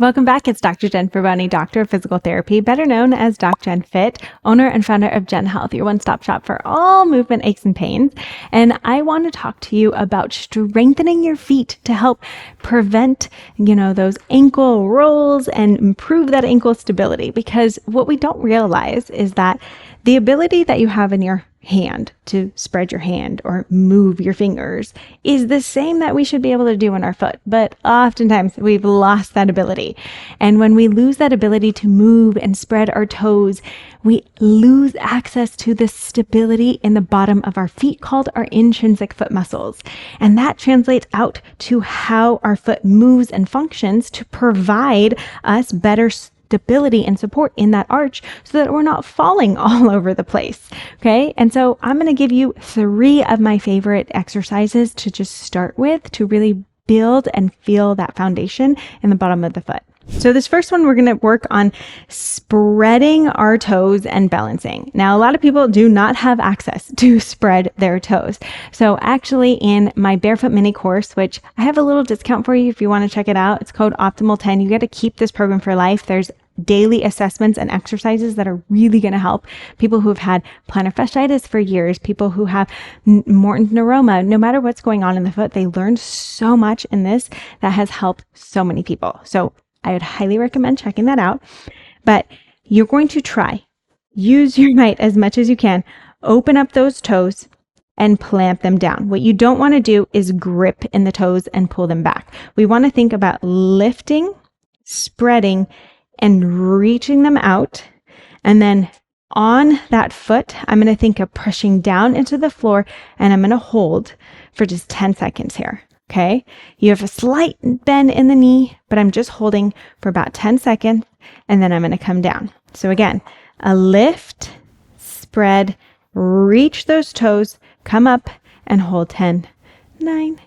Welcome back. It's Dr. Jennifer Bonnie, Doctor of Physical Therapy, better known as DocJenFit, owner and founder of Gen Health, your one-stop shop for all movement aches and pains. And I want to talk to you about strengthening your feet to help prevent, those ankle rolls and improve that ankle stability. Because what we don't realize is that the ability that you have in your hand to spread your hand or move your fingers is the same that we should be able to do in our foot. But oftentimes we've lost that ability. And when we lose that ability to move and spread our toes, we lose access to the stability in the bottom of our feet called our intrinsic foot muscles. And that translates out to how our foot moves and functions to provide us better stability and support in that arch so that we're not falling all over the place. Okay. And so I'm going to give you 3 of my favorite exercises to just start with to really build and feel that foundation in the bottom of the foot. So this first one, we're going to work on spreading our toes and balancing. Now, a lot of people do not have access to spread their toes. So actually in my barefoot mini course, which I have a little discount for you if you want to check it out, it's code Optimal 10. You get to keep this program for life. There's daily assessments and exercises that are really going to help people who have had plantar fasciitis for years, people who have Morton's neuroma. No matter what's going on in the foot, they learned so much in this that has helped so many people. So I would highly recommend checking that out. But you're going to use your might as much as you can, open up those toes and plant them down. What you don't want to do is grip in the toes and pull them back. We want to think about lifting, spreading, and reaching them out. And then on that foot, I'm going to think of pushing down into the floor, and I'm going to hold for just 10 seconds here. Okay. You have a slight bend in the knee, but I'm just holding for about 10 seconds, and then I'm going to come down. So again, a lift, spread, reach those toes, come up and hold 10, 9,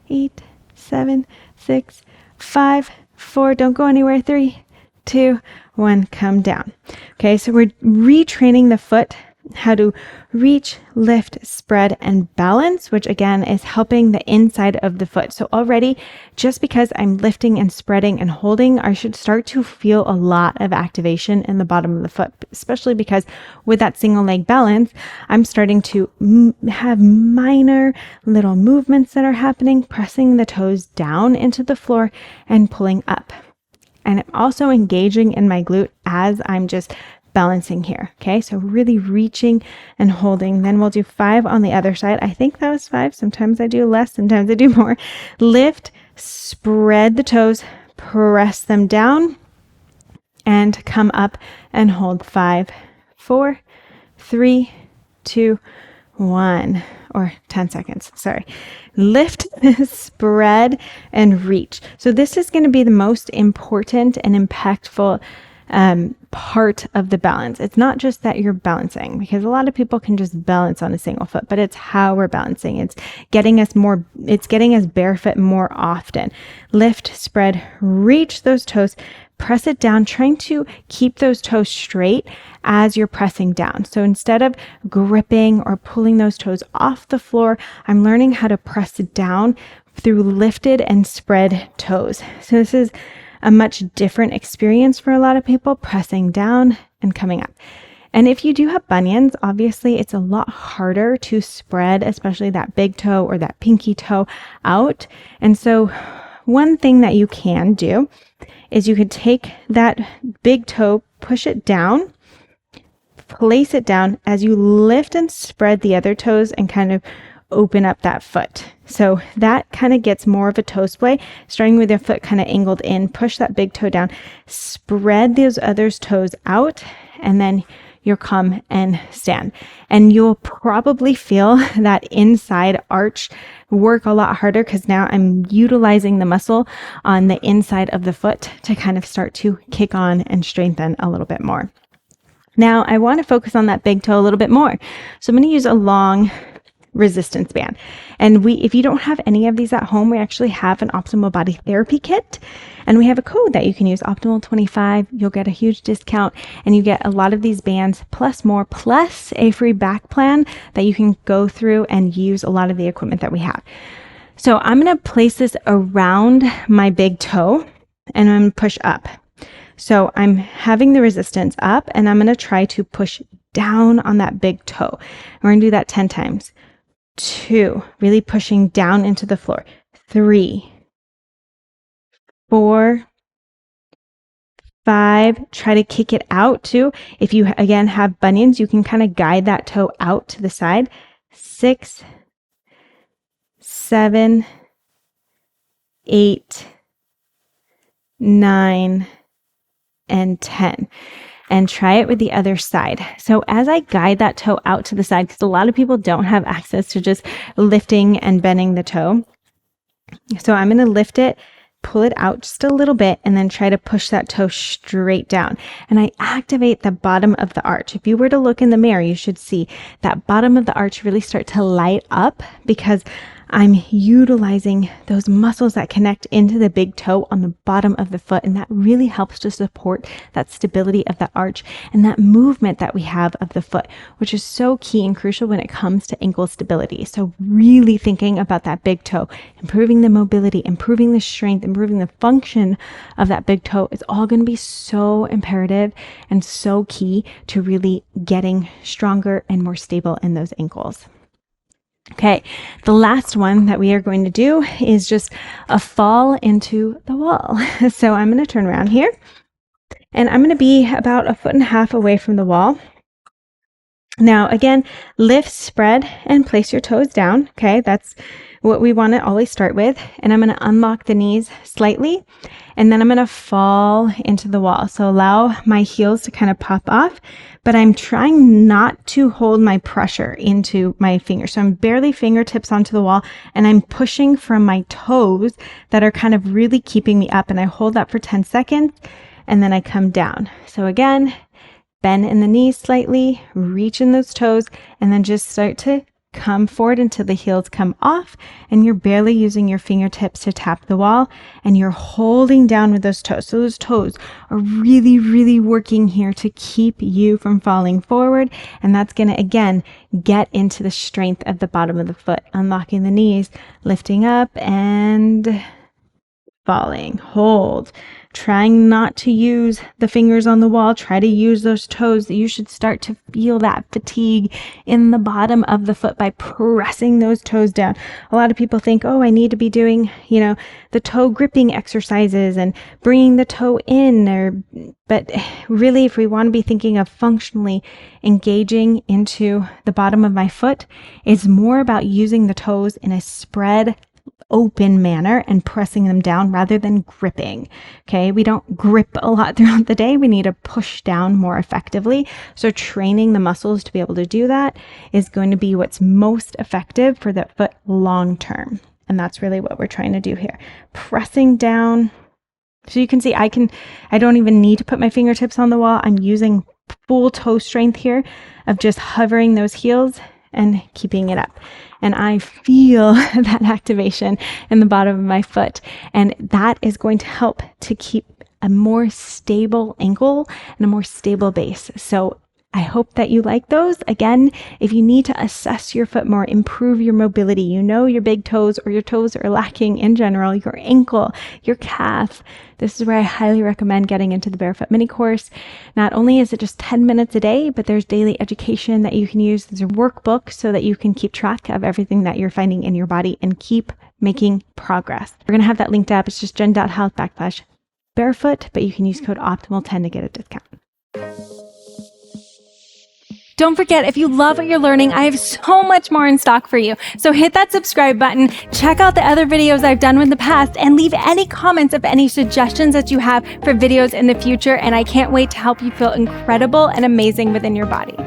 8, 7, 6, 5, 4, don't go anywhere, 3, 2, 1, come down. Okay, so we're retraining the foot how to reach, lift, spread, and balance, which again is helping the inside of the foot. So already, just because I'm lifting and spreading and holding, I should start to feel a lot of activation in the bottom of the foot, especially because with that single leg balance, I'm starting to have minor little movements that are happening, pressing the toes down into the floor and pulling up. And I'm also engaging in my glute as I'm just balancing here. Okay, so really reaching and holding. Then we'll do 5 on the other side. I think that was 5. Sometimes I do less, sometimes I do more. Lift, spread the toes, press them down, and come up and hold 5, 4, 3, 2, 1, or 10 seconds. Sorry. Lift, spread, and reach. So this is going to be the most important and impactful part of the balance. It's not just that you're balancing, because a lot of people can just balance on a single foot, but it's how we're balancing. It's getting us barefoot more often. Lift, spread, reach those toes, press it down, trying to keep those toes straight as you're pressing down. So instead of gripping or pulling those toes off the floor, I'm learning how to press it down through lifted and spread toes. So this is a much different experience for a lot of people, pressing down and coming up. And if you do have bunions, obviously it's a lot harder to spread, especially that big toe or that pinky toe out. And so one thing that you can do is you could take that big toe, push it down, place it down as you lift and spread the other toes and kind of open up that foot. So that kind of gets more of a toe splay, starting with your foot kind of angled in, push that big toe down, spread those other toes out, and then you'll come and stand. And you'll probably feel that inside arch work a lot harder because now I'm utilizing the muscle on the inside of the foot to kind of start to kick on and strengthen a little bit more. Now I want to focus on that big toe a little bit more. So I'm going to use a long resistance band. And if you don't have any of these at home, we actually have an Optimal Body Therapy Kit, and we have a code that you can use, Optimal 25. You'll get a huge discount, and you get a lot of these bands plus more, plus a free back plan that you can go through and use a lot of the equipment that we have. So I'm going to place this around my big toe, and I'm going to push up. So I'm having the resistance up, and I'm going to try to push down on that big toe. We're going to do that 10 times. 2, really pushing down into the floor. 3, 4, 5, try to kick it out too. If you, again, have bunions, you can kind of guide that toe out to the side. 6, 7, 8, 9, and 10. And try it with the other side. So as I guide that toe out to the side, because a lot of people don't have access to just lifting and bending the toe. So I'm going to lift it, pull it out just a little bit, and then try to push that toe straight down. And I activate the bottom of the arch. If you were to look in the mirror, you should see that bottom of the arch really start to light up, because I'm utilizing those muscles that connect into the big toe on the bottom of the foot. And that really helps to support that stability of the arch and that movement that we have of the foot, which is so key and crucial when it comes to ankle stability. So really thinking about that big toe, improving the mobility, improving the strength, improving the function of that big toe is all going to be so imperative and so key to really getting stronger and more stable in those ankles. Okay, the last one that we are going to do is just a fall into the wall. So I'm going to turn around here, and I'm going to be about 1.5 feet away from the wall. Now, again, lift, spread, and place your toes down. Okay, that's what we want to always start with. And I'm going to unlock the knees slightly, and then I'm going to fall into the wall. So allow my heels to kind of pop off, but I'm trying not to hold my pressure into my fingers. So I'm barely fingertips onto the wall, and I'm pushing from my toes that are kind of really keeping me up. And I hold that for 10 seconds, and then I come down. So again, bend in the knees slightly, reach in those toes, and then just start to come forward until the heels come off, and you're barely using your fingertips to tap the wall, and you're holding down with those toes. So those toes are really, really working here to keep you from falling forward, and that's going to, again, get into the strength of the bottom of the foot. Unlocking the knees, lifting up, and falling. Hold. Trying not to use the fingers on the wall. Try to use those toes. You should start to feel that fatigue in the bottom of the foot by pressing those toes down. A lot of people think, oh, I need to be doing, the toe gripping exercises and bringing the toe in. But really, if we want to be thinking of functionally engaging into the bottom of my foot, it's more about using the toes in a spread open manner and pressing them down rather than gripping. Okay, we don't grip a lot throughout the day. We need to push down more effectively. So training the muscles to be able to do that is going to be what's most effective for the foot long term. And that's really what we're trying to do here. Pressing down. So you can see I don't even need to put my fingertips on the wall. I'm using full toe strength here of just hovering those heels and keeping it up. And I feel that activation in the bottom of my foot. And that is going to help to keep a more stable ankle and a more stable base. So I hope that you like those. Again, if you need to assess your foot more, improve your mobility, your big toes or your toes are lacking in general, your ankle, your calf, this is where I highly recommend getting into the Barefoot Mini Course. Not only is it just 10 minutes a day, but there's daily education that you can use. There's a workbook so that you can keep track of everything that you're finding in your body and keep making progress. We're going to have that linked up. It's just jen.health/barefoot, but you can use code OPTIMAL10 to get a discount. Don't forget, if you love what you're learning, I have so much more in stock for you. So hit that subscribe button, check out the other videos I've done in the past, and leave any comments of any suggestions that you have for videos in the future. And I can't wait to help you feel incredible and amazing within your body.